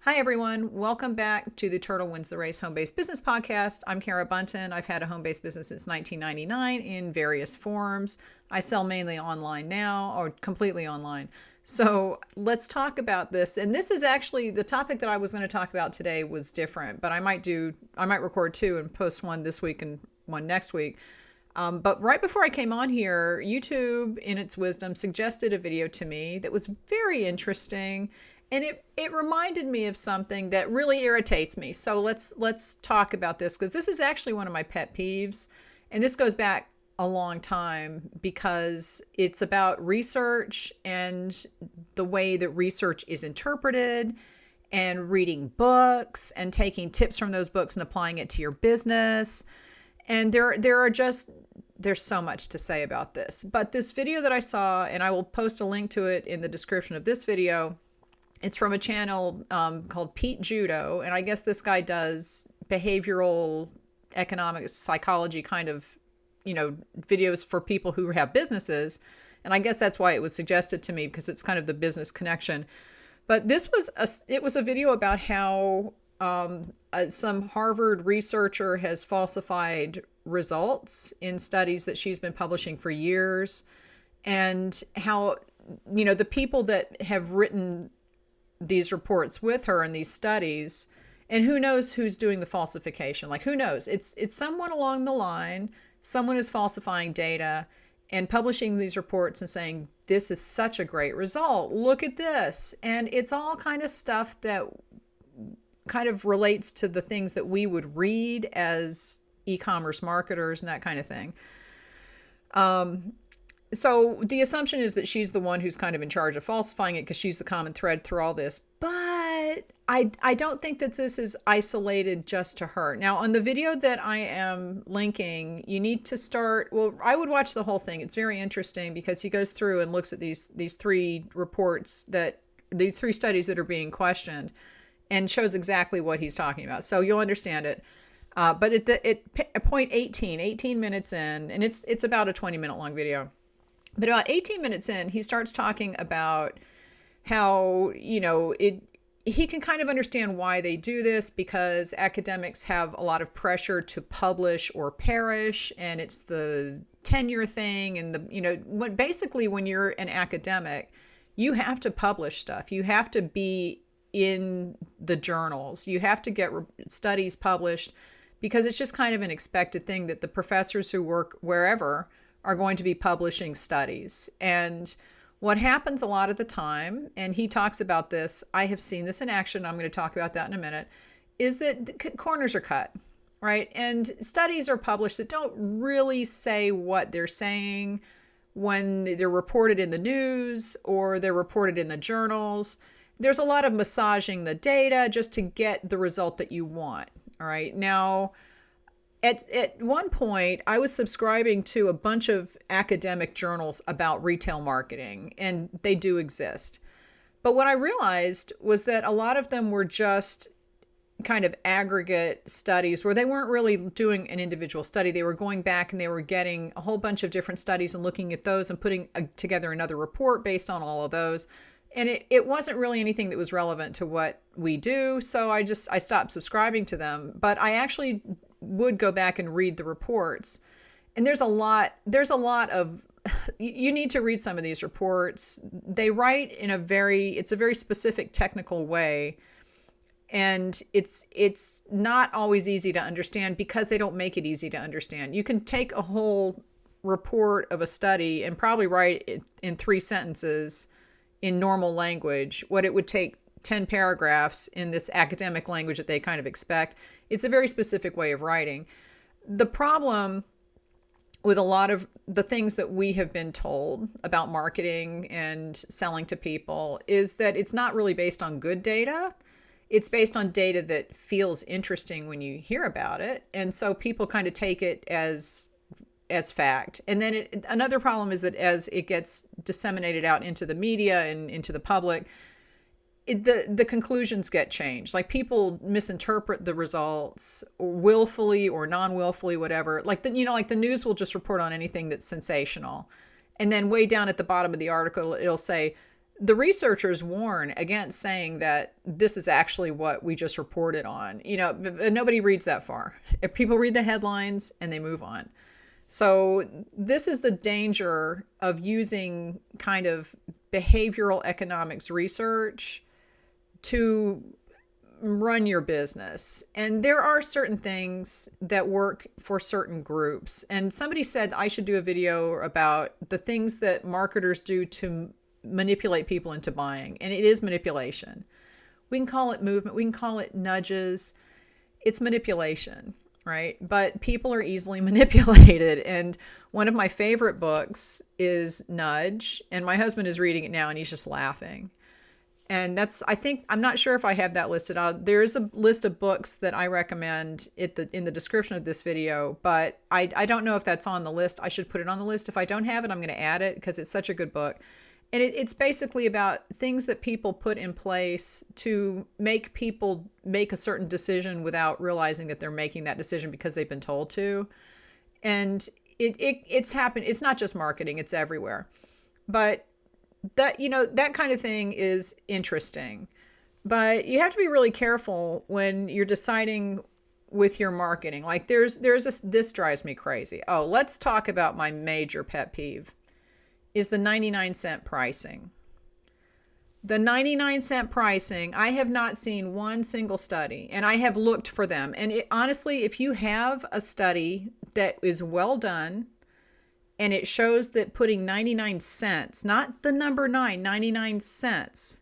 Hi, everyone. Welcome back to the Turtle Wins the Race Home-Based Business Podcast. I'm Kara Buntin. I've had a home-based business since 1999 in various forms. I sell mainly online now, or completely online. So let's talk about this. And this is actually the topic that I was going to talk about today was different, but I might record two and post one this week and one next week. But right before I came on here, YouTube, in its wisdom, suggested a video to me that was very interesting. And it reminded me of something that really irritates me. So let's talk about this, because this is actually one of my pet peeves. And this goes back a long time because it's about research and the way that research is interpreted and reading books and taking tips from those books and applying it to your business. And there's so much to say about this. But this video that I saw, and I will post a link to it in the description of this video, it's from a channel called Pete Judo. And I guess this guy does behavioral economics, psychology kind of, videos for people who have businesses. And I guess that's why it was suggested to me, because it's kind of the business connection. But it was a video about how some Harvard researcher has falsified results in studies that she's been publishing for years, and how, the people that have written these reports with her in these studies, and who knows who's doing the falsification. Like, who knows? It's someone along the line, someone is falsifying data and publishing these reports and saying, this is such a great result. Look at this. And it's all kind of stuff that kind of relates to the things that we would read as e-commerce marketers and that kind of thing. So the assumption is that she's the one who's kind of in charge of falsifying it, because she's the common thread through all this. But I don't think that this is isolated just to her. Now, on the video that I am linking, you need to I would watch the whole thing. It's very interesting because he goes through and looks at these three these three studies that are being questioned, and shows exactly what he's talking about. So you'll understand it. But at point 18 minutes in, and it's about a 20-minute long video. But about 18 minutes in, he starts talking about how, he can kind of understand why they do this, because academics have a lot of pressure to publish or perish, and it's the tenure thing. And basically when you're an academic, you have to publish stuff. You have to be in the journals. You have to get studies published, because it's just kind of an expected thing that the professors who work wherever are going to be publishing studies. And what happens a lot of the time, and he talks about this, I have seen this in action, I'm going to talk about that in a minute, is that corners are cut, right? And studies are published that don't really say what they're saying when they're reported in the news or they're reported in the journals. There's a lot of massaging the data just to get the result that you want, all right? Now, At one point, I was subscribing to a bunch of academic journals about retail marketing, and they do exist. But what I realized was that a lot of them were just kind of aggregate studies where they weren't really doing an individual study. They were going back and they were getting a whole bunch of different studies and looking at those and putting together another report based on all of those. And it wasn't really anything that was relevant to what we do. So I stopped subscribing to them. But I actually would go back and read the reports. And there's a lot of, you need to read some of these reports. They write in it's a very specific technical way. And it's not always easy to understand, because they don't make it easy to understand. You can take a whole report of a study and probably write it in 3 sentences in normal language, what it would take 10 paragraphs in this academic language that they kind of expect. It's a very specific way of writing. The problem with a lot of the things that we have been told about marketing and selling to people is that it's not really based on good data. It's based on data that feels interesting when you hear about it. And so people kind of take it as fact. And then another problem is that as it gets disseminated out into the media and into the public, the conclusions get changed. Like, people misinterpret the results, or willfully or non-willfully, whatever. Like the news will just report on anything that's sensational. And then way down at the bottom of the article, it'll say, the researchers warn against saying that this is actually what we just reported on. Nobody reads that far. If people read the headlines and they move on. So this is the danger of using kind of behavioral economics research to run your business. And there are certain things that work for certain groups. And somebody said I should do a video about the things that marketers do to manipulate people into buying. And it is manipulation. We can call it movement. We can call it nudges. It's manipulation, right? But people are easily manipulated. And one of my favorite books is Nudge. And my husband is reading it now and he's just laughing. And I'm not sure if I have that listed out. There is a list of books that I recommend in the description of this video, but I don't know if that's on the list. I should put it on the list. If I don't have it, I'm going to add it because it's such a good book. And it's basically about things that people put in place to make people make a certain decision without realizing that they're making that decision because they've been told to. And it's happened. It's not just marketing, it's everywhere. But that kind of thing is interesting. But you have to be really careful when you're deciding with your marketing. Like this drives me crazy. Oh, let's talk about my major pet peeve is the 99-cent pricing. The 99-cent pricing, I have not seen one single study, and I have looked for them. And honestly, if you have a study that is well done, and it shows that putting 99 cents, not the number 99 cents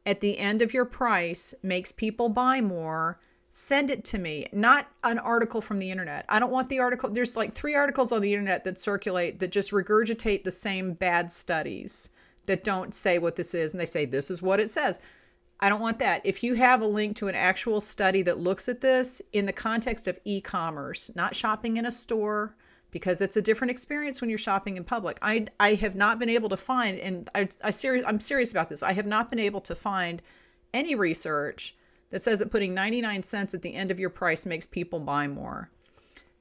at the end of your price makes people buy more, send it to me, not an article from the internet. I don't want the article. There's like 3 articles on the internet that circulate that just regurgitate the same bad studies that don't say what this is. And they say, this is what it says. I don't want that. If you have a link to an actual study that looks at this in the context of e-commerce, not shopping in a store, because it's a different experience when you're shopping in public. I have not been able to find, and I'm serious about this, I have not been able to find any research that says that putting 99 cents at the end of your price makes people buy more.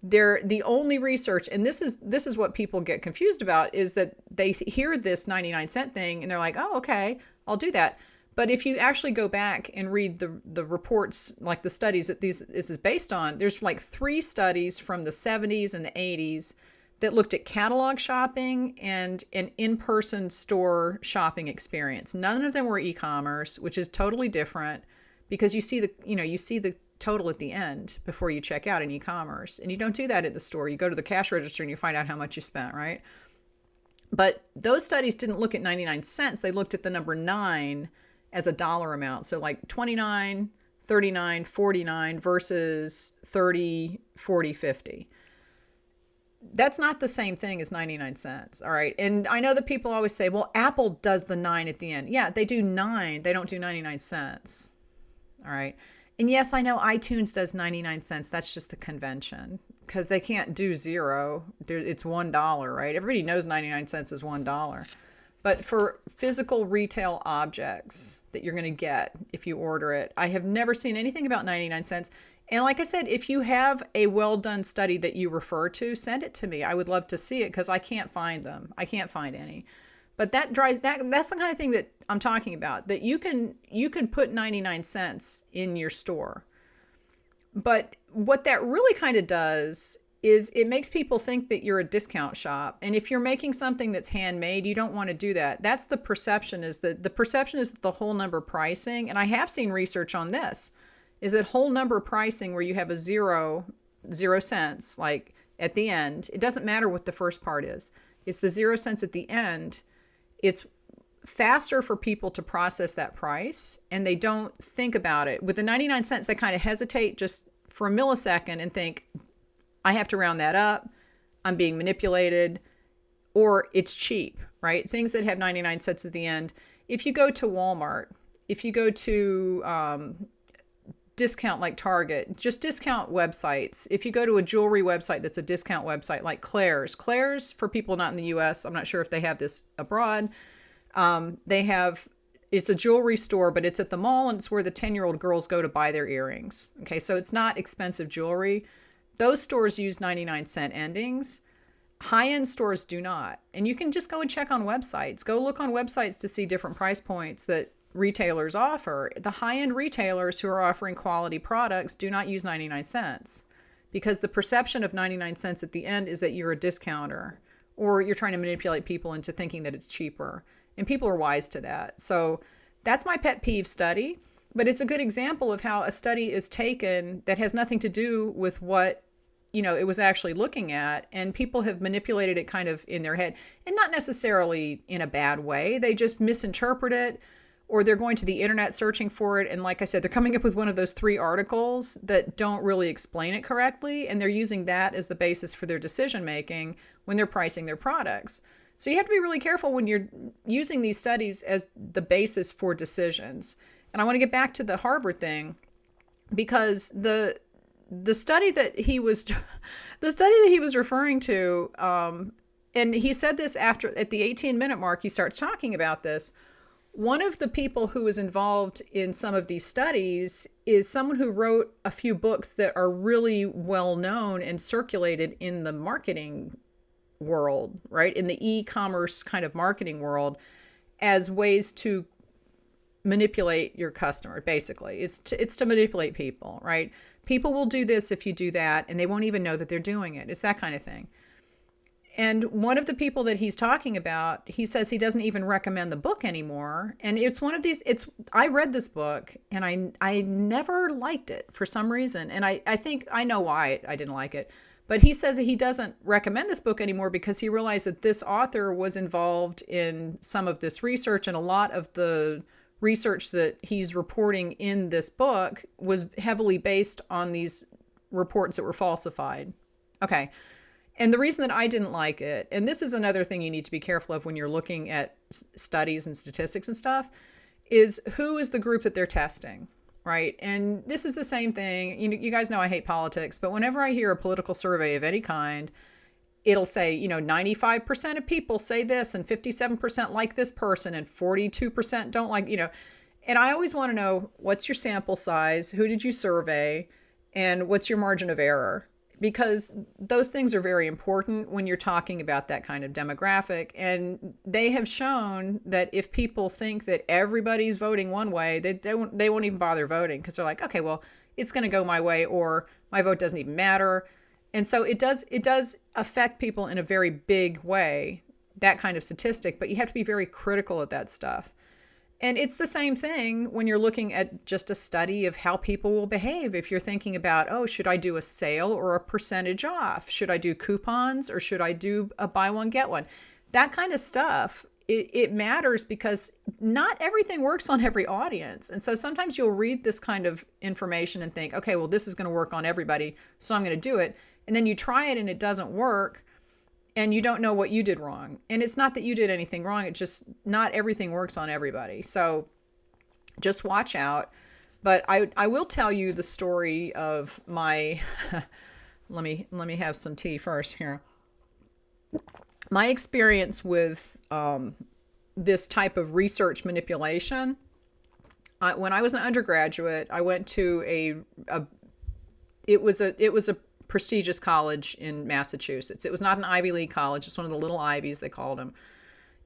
The only research, and this is what people get confused about, is that they hear this 99-cent thing and they're like, oh, okay, I'll do that. But if you actually go back and read the reports, like the studies that this is based on, there's like 3 studies from the 70s and the 80s that looked at catalog shopping and an in-person store shopping experience. None of them were e-commerce, which is totally different because you see the total at the end before you check out in e-commerce. And you don't do that at the store. You go to the cash register and you find out how much you spent, right? But those studies didn't look at 99 cents. They looked at the number 9 as a dollar amount. So like 29, 39, 49 versus 30, 40, 50. That's not the same thing as 99 cents. All right. And I know that people always say, well, Apple does the 9 at the end. Yeah, they do 9. They don't do 99 cents. All right. And yes, I know iTunes does 99 cents. That's just the convention because they can't do 0. It's $1, right? Everybody knows 99 cents is $1. But for physical retail objects that you're going to get if you order it, I have never seen anything about 99 cents. And like I said, if you have a well-done study that you refer to, send it to me. I would love to see it because I can't find them. I can't find any. But that's the kind of thing that I'm talking about, that you can put 99 cents in your store. But what that really kind of does is it makes people think that you're a discount shop. And if you're making something that's handmade, you don't want to do that. That's the perception, is that the perception is the whole number pricing. And I have seen research on this, is that whole number pricing where you have a 0 cents, like at the end. It doesn't matter what the first part is. It's the 0 cents at the end. It's faster for people to process that price and they don't think about it. With the 99 cents, they kind of hesitate just for a millisecond and think, I have to round that up, I'm being manipulated, or it's cheap, right? Things that have 99 cents at the end. If you go to Walmart, if you go to discount like Target, just discount websites. If you go to a jewelry website that's a discount website like Claire's, for people not in the US, I'm not sure if they have this abroad, it's a jewelry store, but it's at the mall and it's where the 10-year-old girls go to buy their earrings. Okay, so it's not expensive jewelry. Those stores use 99-cent endings. High-end stores do not. And you can just go and check on websites. Go look on websites to see different price points that retailers offer. The high-end retailers who are offering quality products do not use 99 cents, because the perception of 99 cents at the end is that you're a discounter, or you're trying to manipulate people into thinking that it's cheaper. And people are wise to that. So that's my pet peeve study. But it's a good example of how a study is taken that has nothing to do with what it was actually looking at, and people have manipulated it kind of in their head, and not necessarily in a bad way. They just misinterpret it, or they're going to the internet searching for it. And like I said, they're coming up with one of those 3 articles that don't really explain it correctly. And they're using that as the basis for their decision making when they're pricing their products. So you have to be really careful when you're using these studies as the basis for decisions. And I want to get back to the Harvard thing, because the study that he was referring to, and he said this at the 18-minute mark, he starts talking about this. One of the people who was involved in some of these studies is someone who wrote a few books that are really well known and circulated in the marketing world, right? In the e-commerce kind of marketing world, as ways to manipulate your customer. Basically, it's to manipulate people, right? People will do this if you do that, and they won't even know that they're doing it. It's that kind of thing. And one of the people that he's talking about, he says he doesn't even recommend the book anymore. And it's one of these, I read this book and I never liked it for some reason. And I think I know why I didn't like it. But he says that he doesn't recommend this book anymore because he realized that this author was involved in some of this research, and a lot of the research that he's reporting in this book was heavily based on these reports that were falsified. Okay. And the reason that I didn't like it, and this is another thing you need to be careful of when you're looking at studies and statistics and stuff, is who is the group that they're testing, right? And this is the same thing. You guys know I hate politics, but whenever I hear a political survey of any kind, it'll say, 95% of people say this, and 57% like this person, and 42% don't like, and I always want to know, what's your sample size? Who did you survey? And what's your margin of error? Because those things are very important when you're talking about that kind of demographic. And they have shown that if people think that everybody's voting one way, they won't even bother voting, because they're like, okay, well, it's going to go my way, or my vote doesn't even matter. And so it does affect people in a very big way, that kind of statistic, but you have to be very critical of that stuff. And it's the same thing when you're looking at just a study of how people will behave. If you're thinking about, oh, should I do a sale or a percentage off? Should I do coupons, or should I do a buy one, get one? That kind of stuff, it matters, because not everything works on every audience. And so sometimes you'll read this kind of information and think, okay, well, this is going to work on everybody, so I'm going to do it. And then you try it and it doesn't work, and you don't know what you did wrong. And it's not that you did anything wrong. It's just not everything works on everybody. So just watch out. But I will tell you the story of my, let me have some tea first here. My experience with this type of research manipulation. When I was an undergraduate, I went to it was a prestigious college in Massachusetts. It was not an Ivy League college. It's one of the little Ivies, they called them.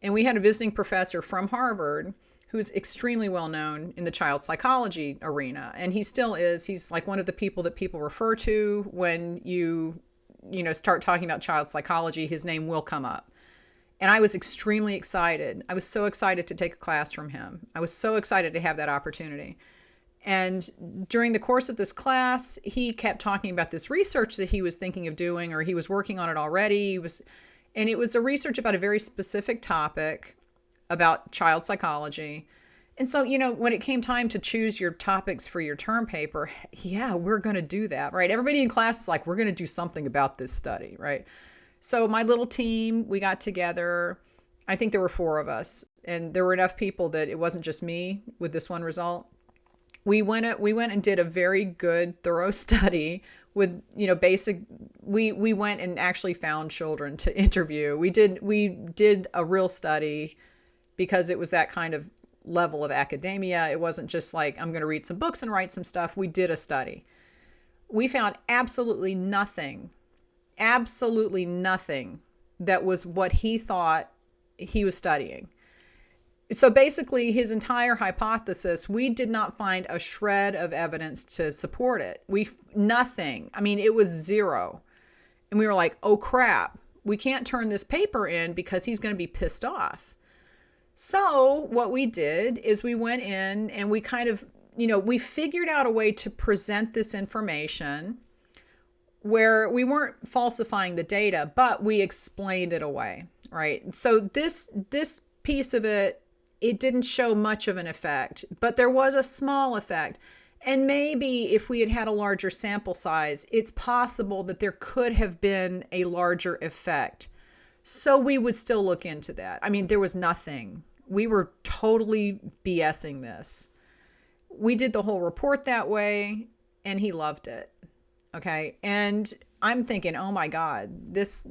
And we had a visiting professor from Harvard who's extremely well known in the child psychology arena. And he still is. He's like one of the people that people refer to when you start talking about child psychology. His name will come up. And I was extremely excited. I was so excited to take a class from him. I was so excited to have that opportunity. And during the course of this class, he kept talking about this research that he was thinking of doing, or he was working on it already. And it was a research about a very specific topic about child psychology. And so, when it came time to choose your topics for your term paper, yeah, we're going to do that, right? Everybody in class is like, we're going to do something about this study, right? So my little team, we got together. I think there were 4 of us, and there were enough people that it wasn't just me with this one result. We went and did a very good, thorough study with, basic, we went and actually found children to interview. We did a real study, because it was that kind of level of academia. It wasn't just like, I'm going to read some books and write some stuff. We did a study. We found absolutely nothing that was what he thought he was studying. So basically, his entire hypothesis, we did not find a shred of evidence to support it. Nothing. I mean, it was zero. And we were like, oh crap, we can't turn this paper in because he's going to be pissed off. So what we did is we went in and we kind of, we figured out a way to present this information where we weren't falsifying the data, but we explained it away, right? So this piece of it didn't show much of an effect, but there was a small effect. And maybe if we had had a larger sample size, it's possible that there could have been a larger effect. So we would still look into that. I mean, there was nothing. We were totally BSing this. We did the whole report that way, and he loved it. Okay. And I'm thinking, oh my God, this,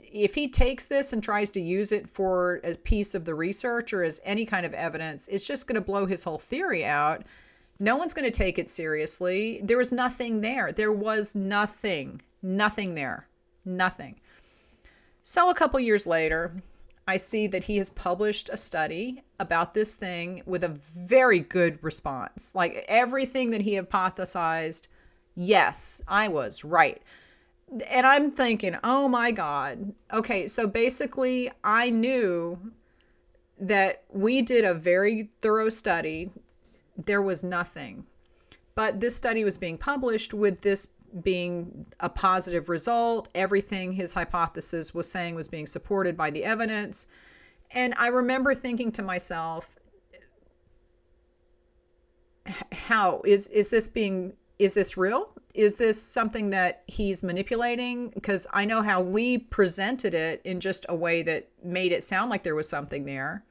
if he takes this and tries to use it for a piece of the research or as any kind of evidence, it's just going to blow his whole theory out. No one's going to take it seriously. There was nothing there. There was nothing there, nothing. So a couple years later, I see that he has published a study about this thing with a very good response. Like everything that he hypothesized, yes, I was right. And I'm thinking, oh my God. Okay, so basically I knew that we did a very thorough study. There was nothing. But this study was being published with this being a positive result. Everything his hypothesis was saying was being supported by the evidence. And I remember thinking to myself, how is this real? Is this something that he's manipulating? Because I know how we presented it in just a way that made it sound like there was something there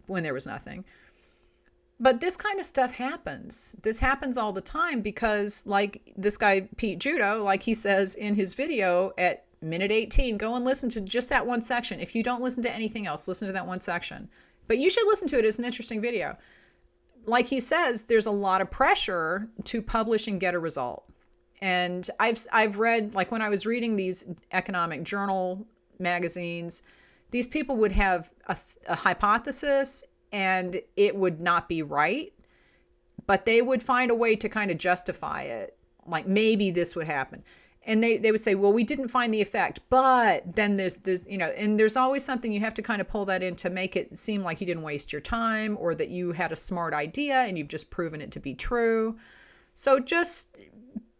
when there was nothing. But this kind of stuff happens. This happens all the time because like this guy, Pete Judo, like he says in his video at minute 18, go and listen to just that one section. If you don't listen to anything else, listen to that one section. But you should listen to it. It's an interesting video. Like he says, there's a lot of pressure to publish and get a result. And I've read, like when I was reading these economic journal magazines, these people would have a hypothesis and it would not be right, but they would find a way to kind of justify it. Like maybe this would happen. And they would say, well, we didn't find the effect, but then there's, and there's always something you have to kind of pull that in to make it seem like you didn't waste your time or that you had a smart idea and you've just proven it to be true. So just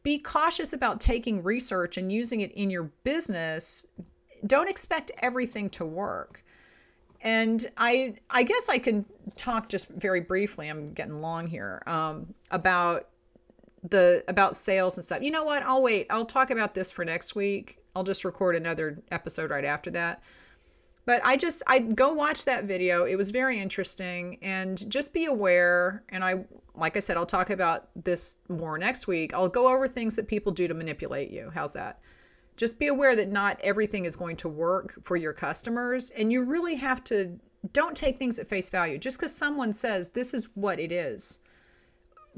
be cautious about taking research and using it in your business. Don't expect everything to work. And I guess I can talk just very briefly, I'm getting long here, about sales and stuff. You know what? I'll wait. I'll talk about this for next week. I'll just record another episode right after that. But I go watch that video. It was very interesting, and just be aware. And like I said, I'll talk about this more next week. I'll go over things that people do to manipulate you. How's that? Just be aware that not everything is going to work for your customers. And you really have to, don't take things at face value. Just because someone says this is what it is.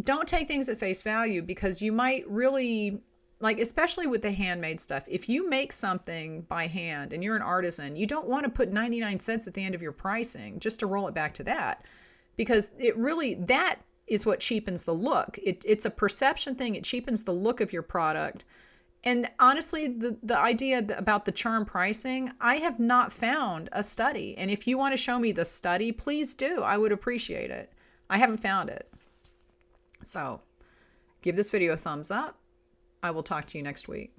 Don't take things at face value, because you might really, like, especially with the handmade stuff, if you make something by hand and you're an artisan, you don't want to put 99 cents at the end of your pricing just to roll it back to that, because that is what cheapens the look. It's a perception thing. It cheapens the look of your product. And honestly, the idea about the charm pricing, I have not found a study. And if you want to show me the study, please do. I would appreciate it. I haven't found it. So give this video a thumbs up. I will talk to you next week.